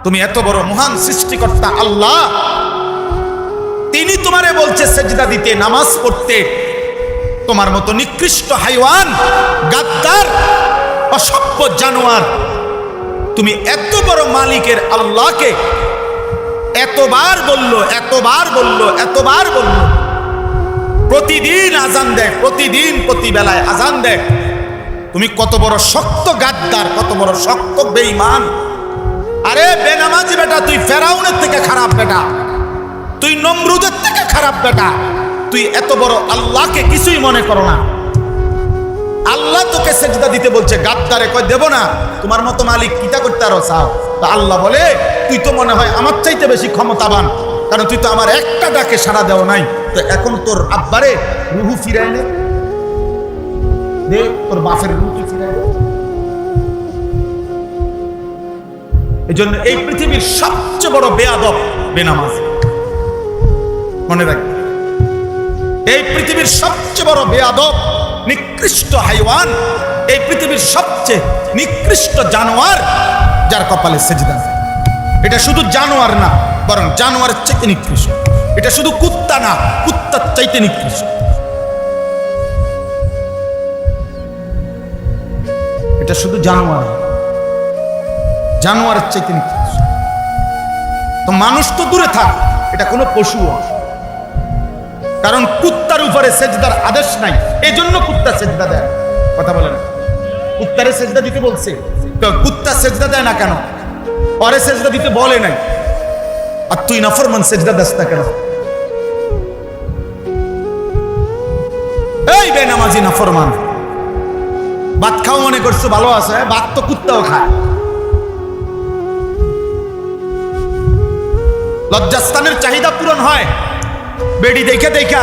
তুমি এত বড় মহান সৃষ্টিকর্তা আল্লাহ, তিনি তোমারে বলছে সেজদা দিতে, নামাজ পড়তে। তোমার মতো নিকৃষ্ট হাইওয়ান, গাদ্দার, অসভ্য জানোয়ার, তুমি এত বড় মালিকের আল্লাহকে এতবার বললো, এতবার বললো, এতবার বললো। প্রতিদিন আজান দেয়, প্রতিদিন প্রতি বেলায় আজান দেয়। তুমি কত বড় শক্ত গাদ্দার, কত বড় শক্ত বেঈমান। আরে বেনামাজি বেটা, তুই ফেরাউনের থেকে খারাপ বেটা, তুই নমরুদের থেকে খারাপ বেটা। তুই এত বড় আল্লাহকে কিছুই মনে করো না। আল্লাহ তোকে সেজদা দিতে বলছে, গাদ্দারে কয় দেব না। তোমার মতো মালিক কিতা করতে আরো চাও? তো আল্লাহ বলে, তুই তো মনে হয় আমার চাইতে বেশি ক্ষমতাবান, কারণ তুই তো আমার একটা ডাকে সাড়া দেও নাই। তো এখন তোর আব্বারে রুহু ফিরাই নে, দে তোর বাপের রুহু ফিরাই নে। এই জন্য এই পৃথিবীর সবচেয়ে বড় বেয়াদব বেনামাজ। মনে রাখবে, এই পৃথিবীর সবচেয়ে বড় বেয়াদব, নিকৃষ্ট হাইওয়ান, এই পৃথিবীর সবচেয়ে নিকৃষ্ট জানোয়ার, যার কপালে সেজদা। এটা শুধু জানোয়ার না, বরং জানোয়ারের চাইতে নিকৃষ্ট। এটা শুধু কুত্তা না, কুত্তার চাইতে নিকৃষ্ট। এটা শুধু জানোয়ার, জানোয়ারের চাইতে নিকৃষ্ট। তো মানুষ তো দূরে থাক, এটা কোনো পশুও, কারণ কুত্তার উপরে সেজদার আদেশ নাই, এই জন্য কুত্তা সেজদা দেয়। কথা বলে না, কুত্তারে সেজদা দিতে বলছে, কুত্তা সেজদা দেয় না কেন? পরে সেজদা দিতে বলে নাই, আর তুই নাফরমান সেজদা দাস না কেন? এই বেনামাজি নাফরমান, ভাত খাও মনে করছো ভালো আছে? ভাত তো কুত্তাও খায়। লজ্জাস্থানের চাহিদা পূরণ হয় বেডি দেখে দেখা,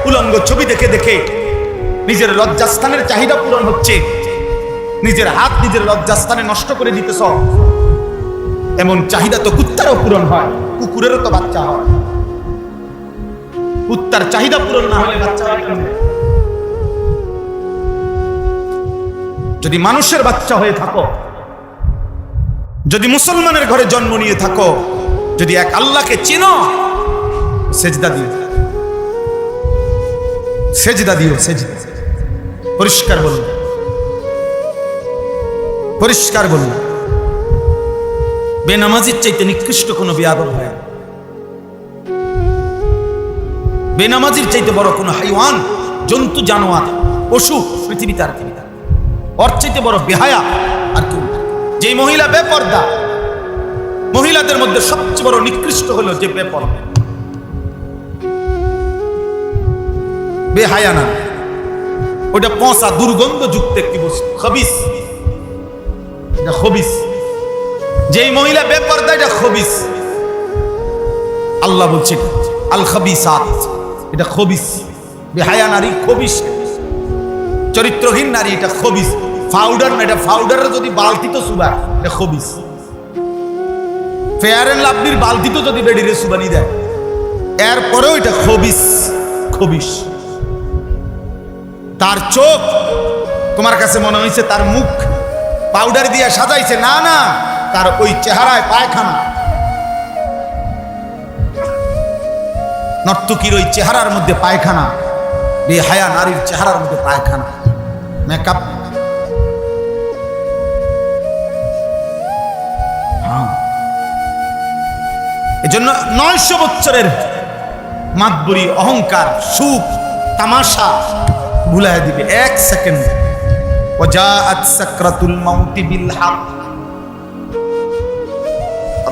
উলঙ্গ ছবি দেখে দেখে। নিজের লজ্জাস্থানের চাহিদা পূরণ হচ্ছে, নিজের হাত নিজের লজ্জাস্থানে নষ্ট করে দিতেছ। এমন চাহিদা তো কুত্তারও পূরণ হয়, কুকুরেরও তো বাচ্চা হয়। কুত্তার চাহিদা পূরণ না হলে বাচ্চা হয় কেন? যদি মানুষের বাচ্চা হয়ে থাকো, যদি মুসলমানের ঘরে জন্ম নিয়ে থাকো, যদি এক আল্লাহকে চিনো, সেজদা দিও, সেজদা দিও, সেজদা। পরিষ্কার বলুন, পরিষ্কার বলুন। বেনামাজির চাইতে নিকৃষ্ট কোনো বেয়াদব হয় না। বেনামাজির চাইতে বড় কোনো হাইওয়ান, জন্তু, জানোয়ার, পশু পৃথিবীতে আর কেউ, ওর চাইতে বড় বেহায়া আর কেউ। যে মহিলা বেপর্দা, মহিলাদের মধ্যে সবচেয়ে বড় নিকৃষ্ট হলো যে বেপর্দা, বেহায়া না, ওটা পচা দুর্গন্ধযুক্ত একটি বস্তু, খবিস, এটা খবিস। যেই মহিলা বেপর্দা, এটা খবিস। আল্লাহ বলছে আল খবিসাত, এটা খবিস। বেহায়া নারী খবিস, চরিত্রহীন নারী, এটা খবিস। পাউডার না, এটা পাউডারের যদি বালতিতে সুবায়, এটা খবিস। ফেয়ার এন্ড লাভলির বালতিতে যদি বেডিরে সুবানি দেয়, এরপরেও এটা খবিস, খবিস। তার চোখ, তোমার কাছে মনে হয়েছে তার মুখ পাউডার দিয়ে সাজাইছে, না না, তার ওই চেহারায় পায়খানা। নর্তকীর ওই চেহারার মধ্যে পায়খানা, বেহায়া নারীর চেহারার মধ্যে পায়খানা, মেকআপ। এজন্য 900 বছরের মাতবরি, অহংকার, সুখ, তামাশা ভুলাই দিবে এক সেকেন্ড। ওয়াজাআত সাকরাতুল মাউতি বিল হক।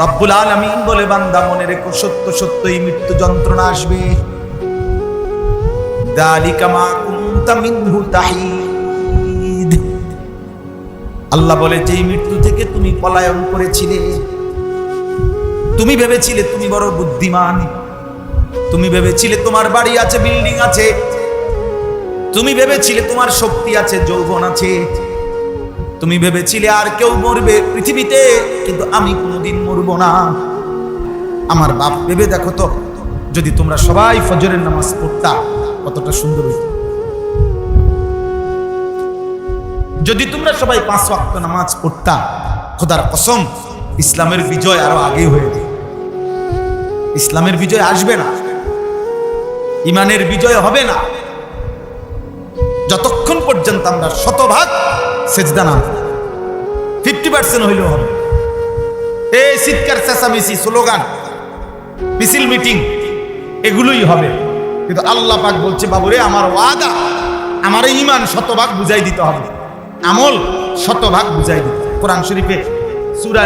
রব্বুল আলামিন বলে, বান্দা মনে রেখো, সত্য সত্যই মৃত্যু যন্ত্রণা আসবে। যালিকা মা কুনতা মিনহু তাহিদ। আল্লাহ বলে, যেই মৃত্যু থেকে তুমি পলায়ন করেছিলে, তুমি ভেবেছিলে তুমি বড় বুদ্ধিমান, তুমি ভেবেছিলে তোমার বাড়ি আছে, বিল্ডিং আছে, তুমি ভেবেছিলে তোমার শক্তি আছে, যৌবন আছে, তুমি ভেবেছিলে আর কেউ মরবে পৃথিবীতে, কিন্তু আমি কোনোদিন মরব না। আমার বাপ ভেবে দেখো তো, যদি তোমরা সবাই ফজরের নামাজ পড়তা, কতটা সুন্দর হইত। যদি তোমরা সবাই 5 ওয়াক্ত নামাজ পড়তা, খোদার কসম ইসলামের বিজয় আরো আগেই হয়ে যায়। ইসলামের বিজয় আসবে না, ইমানের বিজয় হবে না যতক্ষণ পর্যন্ত আমরা শতভাগ সেজদা না 50% হইলেও হবে। এই চিৎকার চেঁচামেচি স্লোগান মিছিল মিটিং এগুলোই হবে, কিন্তু আল্লাহ পাক বলছে বাবুরে আমার ওয়াদা, আমার ঈমান শতভাগ বুঝাই দিতে হবে, আমল শতভাগ বুঝাই দিতে। কোরআন শরীফে সূরা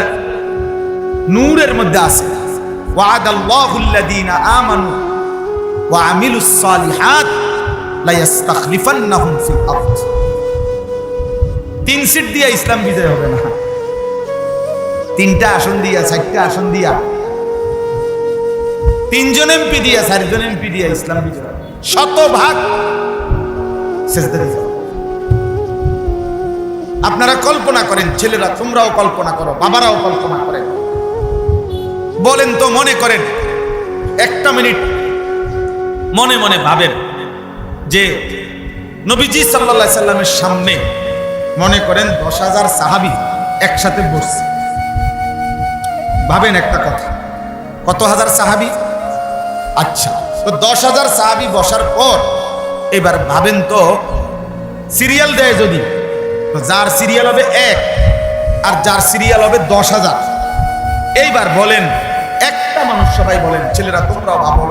নূরের মধ্যে আছে ওয়াদাল্লাহুল্লাযীনা আমানু ওয়া আমিলুস সালিহাত লা ইস্তাখলিফান্নাহুম ফিল আরদ। 3 সিট দিয়া ইসলাম বিজয় হবে না, 3টা আসন দিয়া 4টা আসন দিয়া 3জন এমপি দিয়া 4জন এমপি দিয়া ইসলাম বিজয় হবে। শতভাগ সেজদা দিতে হবে। আপনারা কল্পনা করেন, ছেলেরা তোমরাও কল্পনা করো, বাবারাও কল্পনা করেন, বলেন তো মনে করেন একটা মিনিট মনে মনে ভাবেন যে নবীজি সাল্লাল্লাহু আলাইহি সাল্লামের সামনে মনে করেন 10,000 সাহাবী একসাথে বসছে। ভাবেন একটা কথা, কত হাজার সাহাবী? আচ্ছা, তো 10,000 সাহাবী বসার পর এবার ভাবেন তো সিরিয়াল দেয় যদি, তো যার সিরিয়াল হবে 1 আর যার সিরিয়াল হবে 10,000। এইবার বলেন একটা মানুষ, সবাই বলেন, ছেলেরা তোমরাও ভাবো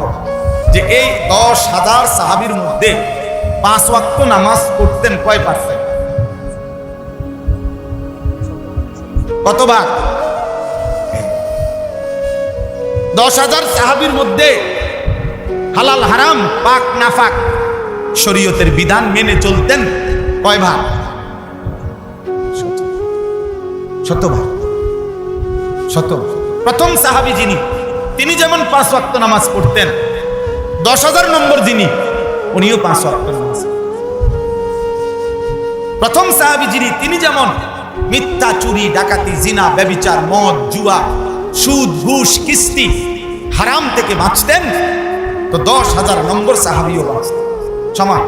যে এই 10,000 সাহাবীর মধ্যে 5 ওয়াক্ত নামাজ পড়তেন কয় পার্সেন্ট? কত ভাগ? 10,000 সাহাবীর মধ্যে হালাল হারাম পাক নাফাক শরীয়তের বিধান মেনে চলতেন কয় ভাগ? শতভাগ। প্রথম সাহাবী যিনি, তিনি যেমন 5 ওয়াক্ত নামাজ পড়তেন, 10,000 নম্বর যিনি, উনিও 5 ওয়াক্ত নামাজ। প্রথম সাহাবী যিনি, তিনি যেমন মিথ্যা, চুরি, ডাকাতি, জিনা, ব্যভিচার, মদ, জুয়া, সুদ, ঘুষ, কিস্তি, হারাম থেকে বাঁচতেন, তো 10,000 নম্বর সাহাবীও বাঁচতেন সমান।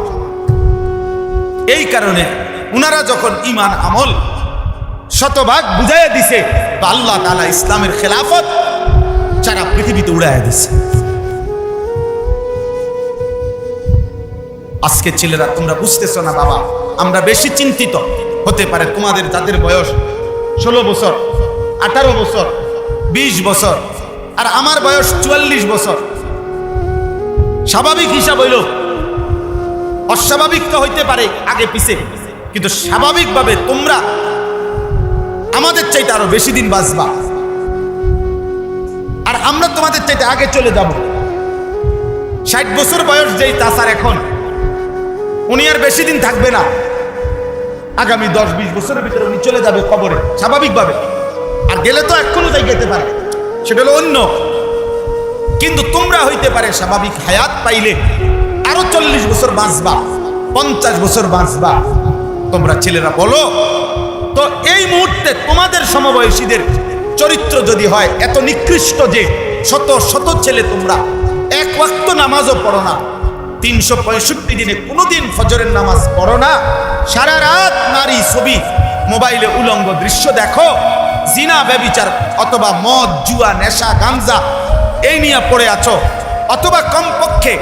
এই কারণে উনারা যখন ঈমান আমল শতভাগ বুঝাইয়া দিছে, তো আল্লাহ তাআলা ইসলামের খেলাফত সারা পৃথিবীতে উড়াইয়া দিছে। আজকে ছেলেরা তোমরা বুঝতেছো না বাবা, আমরা বেশি চিন্তিত হতে পারে তোমাদের যাদের বয়স 16 বছর, 18 বছর, 20 বছর, আর আমার বয়স 44 বছর। স্বাভাবিক হিসাব হইল, অস্বাভাবিক তো হইতে পারে আগে পিছে, কিন্তু স্বাভাবিকভাবে তোমরা আমাদের চাইতে আরো বেশি দিন বাঁচবা, আর আমরা তোমাদের চাইতে আগে চলে যাব। 60 বছর বয়স যেই তাসার এখন, উনি আর বেশি দিন থাকবে না, আগামী 10-20 বছরের ভিতরে উনি চলে যাবে কবরে স্বাভাবিকভাবে। আর গেলে তো এখনো যাই যেতে পারে, সেটা হলো অন্য। কিন্তু তোমরা হইতে পারে স্বাভাবিক হায়াত পাইলে আরো 40 বছর বাঁচবা, 50 বছর বাঁচবা। তোমরা ছেলেরা বলো তো, এই মুহূর্তে তোমাদের সমবয়সীদের চরিত্র যদি হয় এত নিকৃষ্ট যে শত শত ছেলে তোমরা 1 ওয়াক্ত নামাজও পড়ো না, 365 দিনে কোনোদিন ফজরের নামাজ পড়ো না, সারা রাত নারী ছবি, মোবাইলে উলঙ্গ দৃশ্য দেখো, জিনা, ব্যভিচার অথবা মদ, জুয়া, নেশা, গাঞ্জা এই নিয়ে পড়ে আছো, অথবা কমপক্ষে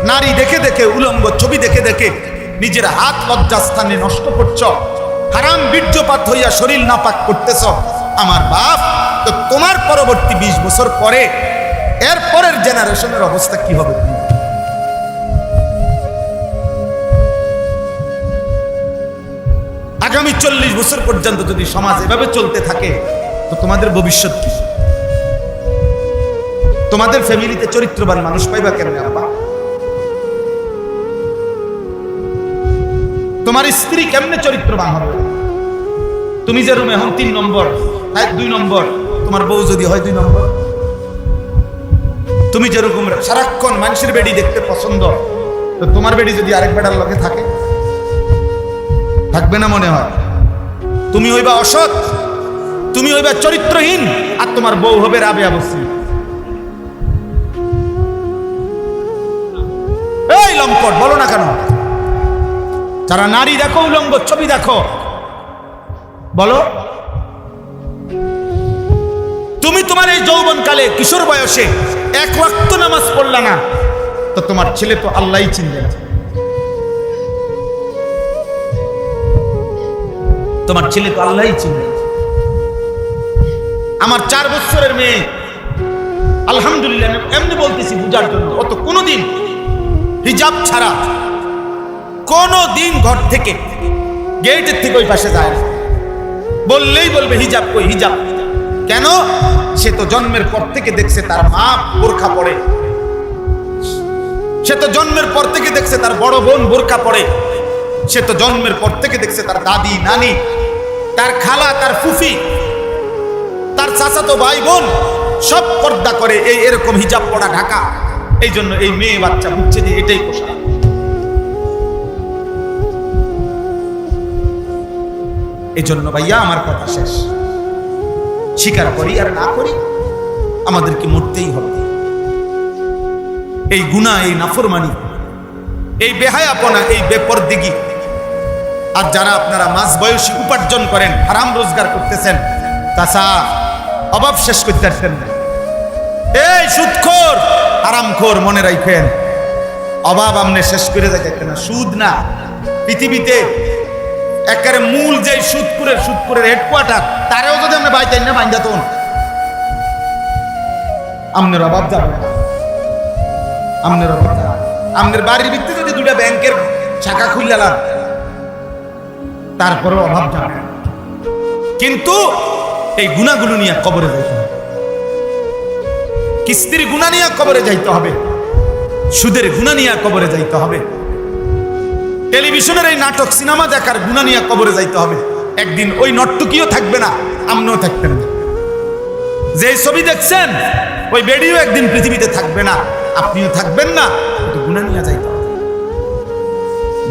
নারী দেখে দেখে, উলঙ্গ ছবি দেখে দেখে নিজের হাত লজ্জাস্থানে নষ্ট করছো, হারাম বীর্যপাত হইয়া শরীর নাপাক করতেছ। আমার বাপ, তো তোমার পরবর্তী 20 বছর পরে এর পরের জেনারেশনের অবস্থা কি হবে? আগামী 40 বছর পর্যন্ত যদি সমাজ এভাবে চলতে থাকে, তো তোমাদের ভবিষ্যৎ কি? তোমাদের ফ্যামিলিতে চরিত্রবান মানুষ পাইবা কেমনে আব্বা? তোমার স্ত্রী কেমনে চরিত্রবান হবে? তুমি যে রুমে এখন 3 নম্বর, 2 নম্বর, তোমার বউ যদি হয় 2 নম্বর। তুমি যেরকম সারাক্ষণ মানুষের বেডি দেখতে পছন্দ, তো তোমার বেডি যদি আরেক বেটার লগে থাকে, থাকবে না মনে হয়? তুমি হইবা অসৎ, তুমি হইবা চরিত্রহীন, আর তোমার বউ হবে রাবেয়া বসরি। এই লম্পট বলো না কেন? যারা নারী দেখো, উলঙ্গ ছবি দেখো, বলো তোমার এই যৌবনকালে কিশোর বয়সে এক ওয়াক্ত নামাজ পড়লা না, তো তোমার ছেলে তো আল্লাহই চিনবে না। তোমার ছেলে তো আল্লাহই চিনবে। আমার 4 বছরের মেয়ে, আলহামদুলিল্লাহ, এমনি বলতেছি বুঝার জন্য, অত কোনোদিন হিজাব ছাড়া কোনোদিন ঘর থেকে গেটের থেকে ওই পাশে যায় না। বললেই বলবে হিজাব কই, হিজাব। কেন? সে তো জন্মের পর থেকে দেখছে তার মা বোরখা পরে, সে তো জন্মের পর থেকে দেখছে তার বড় বোন বোরখা পরে, সে তো জন্মের পর থেকে দেখছে তার দাদি নানি, তার খালা, তার ফুফি, তার চাচাতো ভাই বোন সব পর্দা করে, এরকম হিজাব পরা ঢাকা। এই জন্য এই মেয়ে বাচ্চা বুঝছে যে এটাই পোশাক। এই জন্য ভাইয়া আমার কথা শেষ, স্বীকার করি আর না করি আমাদেরকে মরতেই হবে। এই গুনাহ, এই নাফরমানি, এই বেহায়াপনা, এই বেপরদিগি, আর যারা আপনারা মাঝ বয়সী উপার্জন করেন, হারাম রোজগার করতেছেন, তাছা অভাব শেষ করতে পারছেন না। এই সুদখোর, হারামখোর, মনে রাখেন অভাব আমনে শেষ করে যাইতে না। সুদ না, পৃথিবীতে একেবারে মূল যে সুদখোরের হেডকোয়ার্টার, তারেও যদি আমরা বাইতাই না বাইন্দাতন, আমনের অভাব যাবে না। আমনের অভাব যাবে। আমনের বাড়ির ভিত্তিতে যদি 2টা ব্যাংকের শাখা খুললাম, তারপরে অভাব যাবে। কিন্তু এই গুনাহগুলো নিয়ে কবরে যাইতে হবে, কিস্তির গুনাহ নিয়ে কবরে যাইতে হবে, সুদের গুনাহ নিয়ে কবরে যাইতে হবে, টেলিভিশনের এই নাটক সিনেমা দেখার গুনাহ নিয়ে কবরে যাইতে হবে। একদিন ওই নর্তকীও থাকবে না, আপনিও থাকবেন না। যে ছবি দেখছেন ওই বেডিও একদিন পৃথিবীতে থাকবে না, আপনিও থাকবেন না। গুনাহ নিয়ে যাইতে হবে,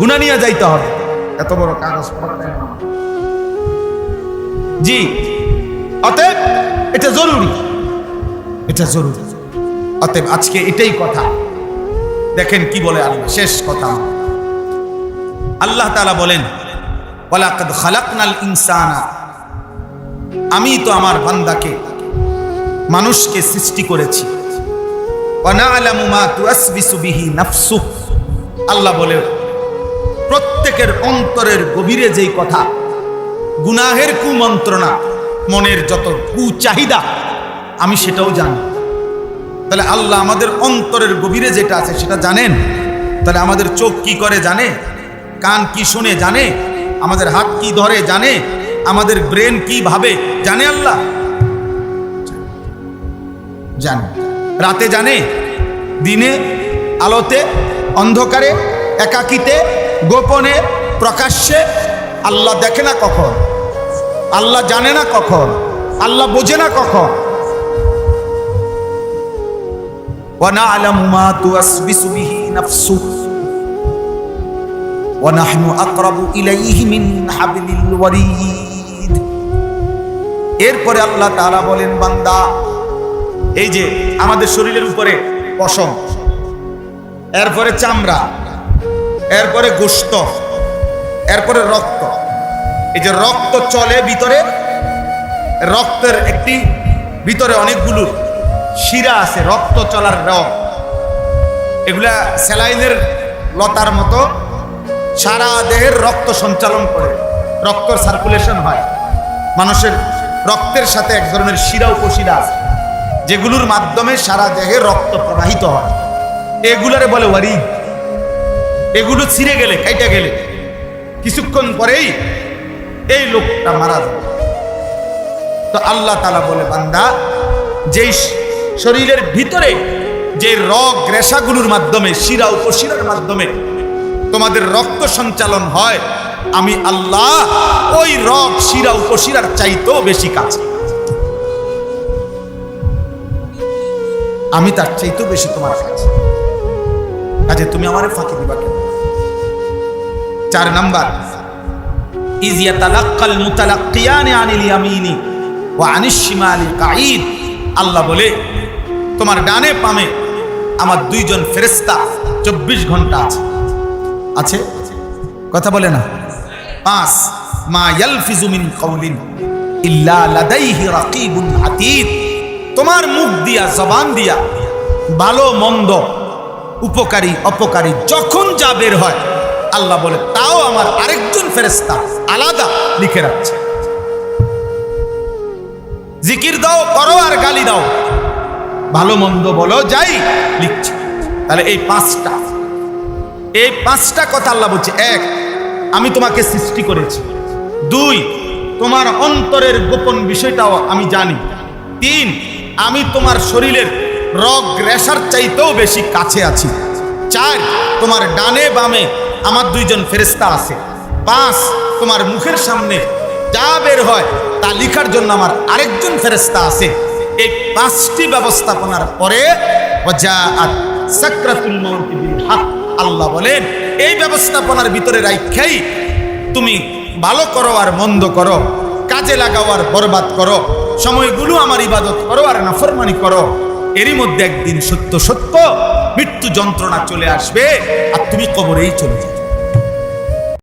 গুনাহ নিয়ে যাইতে হবে। এত বড় কাগজ জি, অতএব এটা জরুরি, এটা জরুরি। অতএব আজকে এটাই কথা। দেখেন কি বলে আল্লাহ, শেষ কথা। আল্লাহ তাআলা বলেন, ওয়ালাকাদ খালাকনাল ইনসানা, আমি তো আমার বান্দাকে, মানুষকে সৃষ্টি করেছি। ওয়া না'লামু মা তুওয়াসবিসু বিহি নাফসুহ, আল্লাহ বলে প্রত্যেকের অন্তরের গভীরে যেই কথা, গুনাহের কুমন্ত্রণা, মনের যত কুচাহিদা, আমি সেটাও জানি। তাহলে আল্লাহ আমাদের অন্তরের গভীরে যেটা আছে সেটা জানেন। তাহলে আমাদের চোখ কি করে জানে, কান কি শুনে জানে, আমাদের হাত কি ধরে জানে, আমাদের ব্রেন কি ভাবে জানে আল্লাহ? জানে। রাতে জানে, দিনে, আলোতে, অন্ধকারে, একাকিতে, গোপনে, প্রকাশ্যে। আল্লাহ দেখে না কখন, আল্লাহ জানে না কখন, আল্লাহ বোঝে না কখন। ওয়া না'লামু মা তুওয়াসবিসু বিহি নাফসুহ ওয়া নাহনু আকরাবু ইলাইহি মিন হাবলিল ওয়ারিদ। এরপরে আল্লাহ তাআলা বলেন, বান্দা, এই যে আমাদের শরীরের উপরে পশম, এরপরে চামড়া, এরপরে গোশত, এরপরে রক্ত। এই যে রক্ত চলে ভিতরে, রক্তের একটি ভিতরে অনেকগুলো শিরা আছে, রক্ত চলার রগ। এগুলা স্যালাইনের লতার মতো সারা দেহের রক্ত সঞ্চালন করে, রক্তর সার্কুলেশন হয়। মানুষের রক্তের সাথে এক ধরনের শিরা উপশিরা আছে, যেগুলোর মাধ্যমে সারা দেহে রক্ত প্রবাহিত হয়। এগুলারে বলে ওয়ারিদ। এগুলো ছিঁড়ে গেলে, কাইটা গেলে কিছুক্ষণ পরেই এই লোকটা মারা যাবে। তো আল্লাহ তাআলা বলে, বান্দা, যেই শরীরের ভিতরে যে রগ রেশাগুলোর মাধ্যমে, শিরা উপশিরার মাধ্যমে তোমাদের রক্ত সঞ্চালন হয়, আমি আল্লাহ ওই রগ শিরা উপশিরার চাইতেও বেশি কাছে, আমি তার চাইতেও বেশি তোমার কাছে। কাজে তুমি আমারে ফাঁকি দিবা কেন? 4 নাম্বার, ইয ইয়াতালাক্কাল মুতালাক্কিয়ানি আনিল ইয়ামিনি ওয়া আনিশ শিমালি কাঈদ। আল্লাহ বলে, তোমার ডানে বামে আমার 2 জন ফেরেশতা 24 ঘন্টা আছে। কথা বলে না? 5, মা ইয়ালফিজু মিন কাওলিন ইল্লা লাদাইহি রাকিবুন আতীদ। তোমার মুখ দিয়া, জবান দিয়া ভালো মন্দ, উপকারী অপকারী যখন যা বের হয়, আল্লাহ বলে তাও আমার আরেকজন ফেরেশতা আলাদা লিখে রাখছে। জিকির দাও, করো আর গালি দাও, ভালো মন্দ বলো, যাই লিখছে। তাহলে এই পাঁচটা কথা আল্লাহ বলছে। এক, আমি তোমাকে সৃষ্টি করেছি। দুই, তোমার অন্তরের গোপন বিষয়টাও আমি জানি। তিন, আমি তোমার শরীরের রগ রেশার চাইতেও বেশি কাছে আছি। চার, তোমার ডানে বামে আমার দুইজন ফেরেশতা আছে। পাঁচ, তোমার মুখের সামনে যা বের হয় তা লিখার জন্য আমার আরেকজন ফেরেশতা আছে। এই পাঁচটি ব্যবস্থাপনার পরে সাকরাতুল মউত বিল হক, আল্লাহ বলেন এই ব্যবস্থাপনার ভিতরে রাখাই তুমি ভালো করো আর মন্দ করো, কাজে লাগাও আর বরবাদ করো, সময়গুলো আমার ইবাদত করো আর নাফরমানি করো। এরই মধ্যে একদিন সত্য সত্য মৃত্যু যন্ত্রণা চলে আসবে আর তুমি কবরেই চলে যাবে।